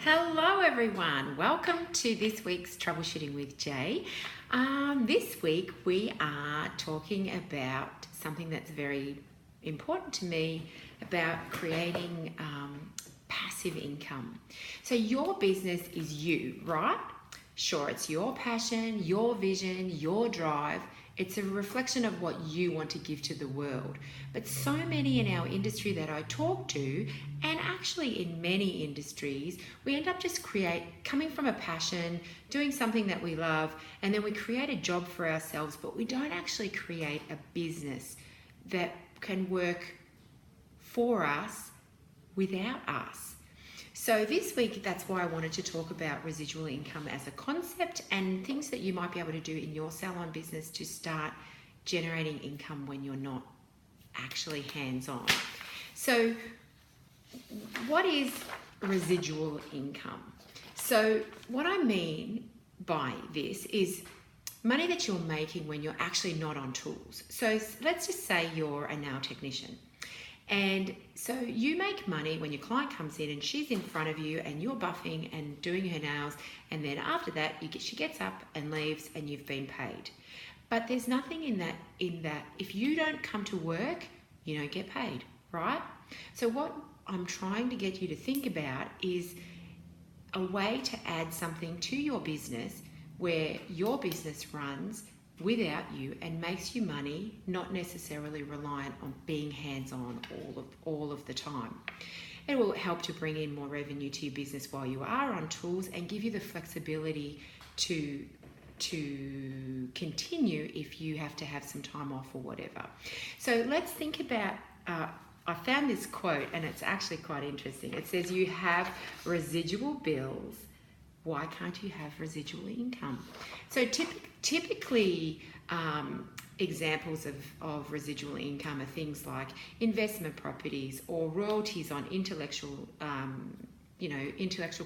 Hello everyone, welcome to this week's Troubleshooting with Jay. This week we are talking about something that's very important to me about creating passive income. So your business is you, right? Sure, it's your passion, your vision, your drive. It's a reflection of what you want to give to the world. But so many in our industry that I talk to, and actually in many industries, we end up just coming from a passion, doing something that we love, and then we create a job for ourselves, but we don't actually create a business that can work for us without us. So this week, that's why I wanted to talk about residual income as a concept and things that you might be able to do in your salon business to start generating income when you're not actually hands-on. So what is residual income? So what I mean by this is money that you're making when you're actually not on tools. So let's just say you're a nail technician. And so you make money when your client comes in and she's in front of you and you're buffing and doing her nails, and then after that she gets up and leaves and you've been paid. But there's nothing in that if you don't come to work, you don't get paid, right? So what I'm trying to get you to think about is a way to add something to your business where your business runs without you and makes you money, not necessarily reliant on being hands-on all of the time. It will help to bring in more revenue to your business while you are on tools and give you the flexibility to continue if you have to have some time off or whatever. So let's think about, I found this quote and it's actually quite interesting. It says, you have residual bills, why can't you have residual income? So typically, examples of residual income are things like investment properties or royalties on intellectual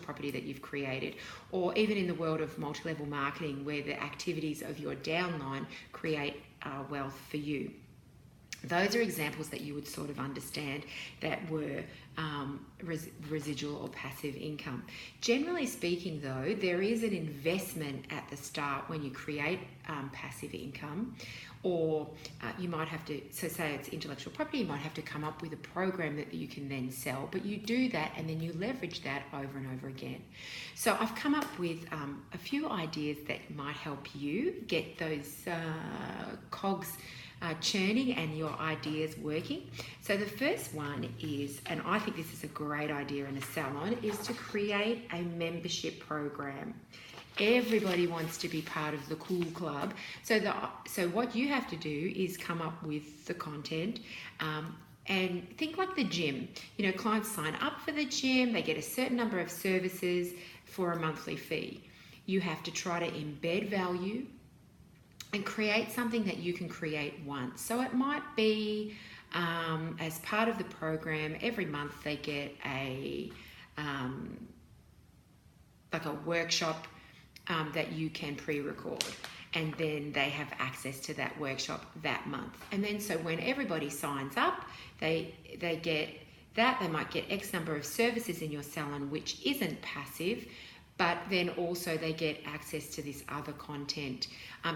property that you've created, or even in the world of multi-level marketing where the activities of your downline create wealth for you. Those are examples that you would sort of understand that were residual or passive income. Generally speaking though, there is an investment at the start when you create passive income, or you might have to, so say it's intellectual property, you might have to come up with a program that you can then sell, but you do that and then you leverage that over and over again. So I've come up with a few ideas that might help you get those cogs churning and your ideas working. So the first one is, and I think this is a great idea in a salon, is to create a membership program. Everybody wants to be part of the cool club. So what you have to do is come up with the content and think like the gym. You know, clients sign up for the gym, they get a certain number of services for a monthly fee. You have to try to embed value and create something that you can create once. So it might be as part of the program, every month they get a workshop that you can pre-record, and then they have access to that workshop that month. And then so when everybody signs up, they get that. They might get X number of services in your salon, which isn't passive, but then also they get access to this other content.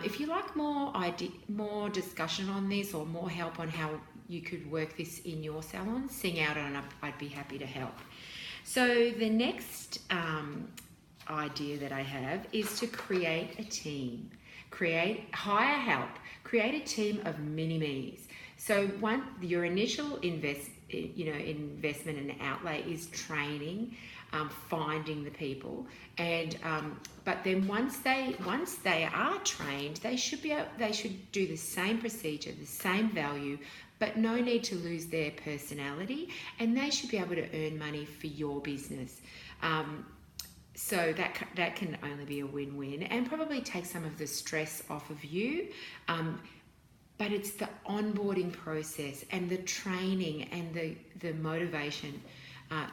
If you like more discussion on this or more help on how you could work this in your salon, sing out and I'd be happy to help. So the next idea that I have is to create a team, hire help, create a team of mini-me's. So your initial investment and outlay is training, finding the people, and but then once they are trained, they should do the same procedure, the same value, but no need to lose their personality, and they should be able to earn money for your business. So that can only be a win-win and probably take some of the stress off of you. But it's the onboarding process and the training and the motivation,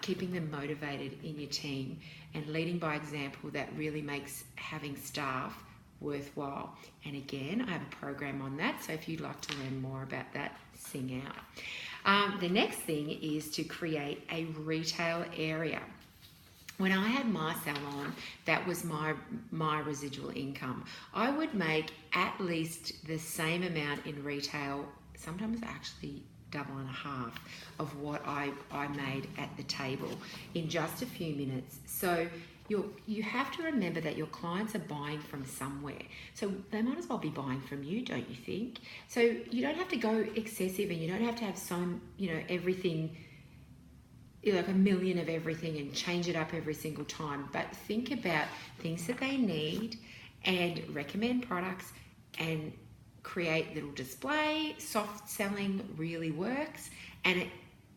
keeping them motivated in your team and leading by example that really makes having staff worthwhile. And again, I have a program on that, so if you'd like to learn more about that, sing out. The next thing is to create a retail area. when I had my salon, that was my residual income. I would make at least the same amount in retail, sometimes actually double and a half of what I made at the table in just a few minutes. So you have to remember that your clients are buying from somewhere. So they might as well be buying from you, don't you think? So you don't have to go excessive, and you don't have to have everything, like a million of everything and change it up every single time. But think about things that they need and recommend products and create little display. Soft selling really works, and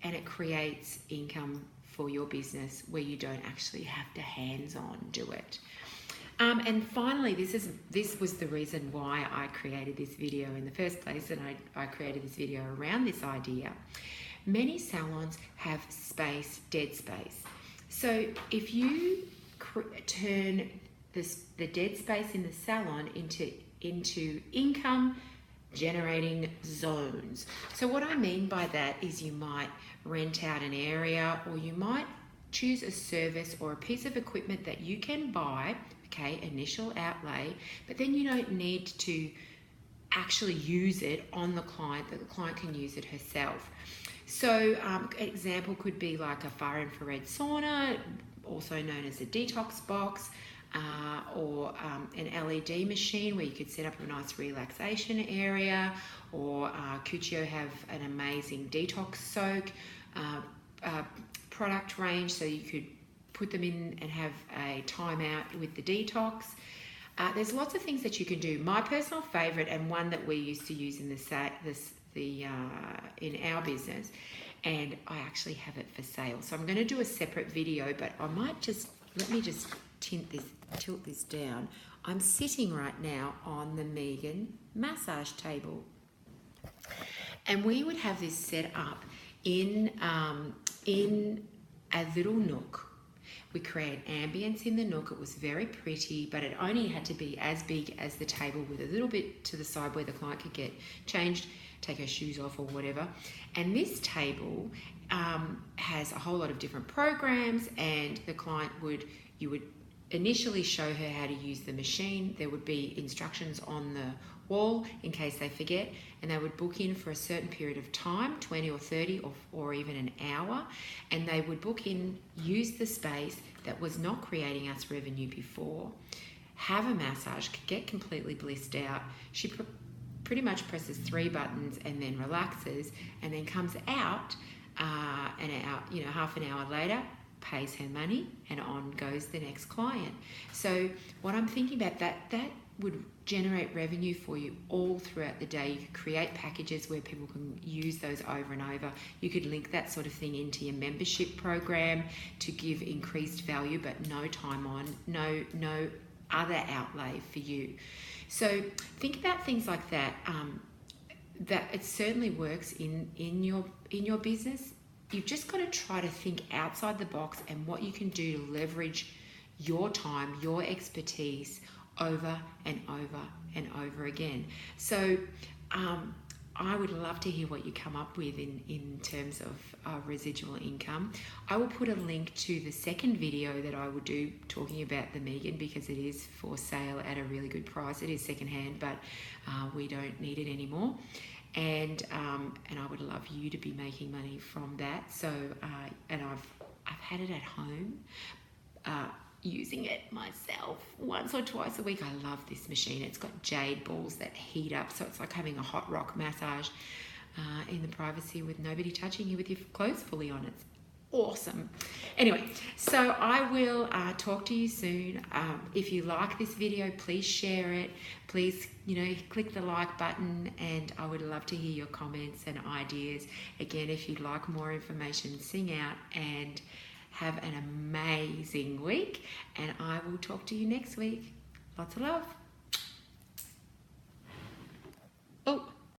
it creates income for your business where you don't actually have to hands-on do it. And finally, this was the reason why I created this video in the first place, and I created this video around this idea. Many salons have space, dead space. So if you turn the dead space in the salon into income generating zones. So what I mean by that is you might rent out an area, or you might choose a service or a piece of equipment that you can buy, okay, initial outlay, but then you don't need to actually use it on the client, that the client can use it herself. So an example could be like a far infrared sauna, also known as a detox box, or an LED machine where you could set up a nice relaxation area, or Cuccio have an amazing detox soak product range, so you could put them in and have a timeout with the detox. There's lots of things that you can do. My personal favorite, and one that we used to use in in our business, and I actually have it for sale. So I'm going to do a separate video, but I might let me tilt this down. I'm sitting right now on the Megan massage table, and we would have this set up in a little nook. We create ambience in the nook. It was very pretty, but it only had to be as big as the table, with a little bit to the side where the client could get changed, take her shoes off or whatever. And this table has a whole lot of different programs, and the client you would initially show her how to use the machine. There would be instructions on the wall in case they forget, and they would book in for a certain period of time, 20 or 30 or even an hour, and they would book in, use the space that was not creating us revenue before, have a massage, get completely blissed out. She pretty much presses 3 buttons and then relaxes, and then comes out half an hour later, pays her money, and on goes the next client. So what I'm thinking about, that would generate revenue for you all throughout the day. You could create packages where people can use those over and over. You could link that sort of thing into your membership program to give increased value, but no time on, no other outlay for you. So think about things like that. That it certainly works in your business. You've just got to try to think outside the box and what you can do to leverage your time, your expertise over and over and over again. So I would love to hear what you come up with in terms of residual income. I will put a link to the second video that I will do talking about the Megan, because it is for sale at a really good price. It is secondhand, but we don't need it anymore. And I would love you to be making money from that. So and I've had it at home, using it myself once or twice a week. I love this machine. It's got jade balls that heat up, so it's like having a hot rock massage in the privacy with nobody touching you with your clothes fully on. It's awesome. Anyway, so I will talk to you soon. If you like this video, please share it. Please, click the like button, and I would love to hear your comments and ideas. Again, if you'd like more information, sing out, and have an amazing week, and I will talk to you next week. Lots of love.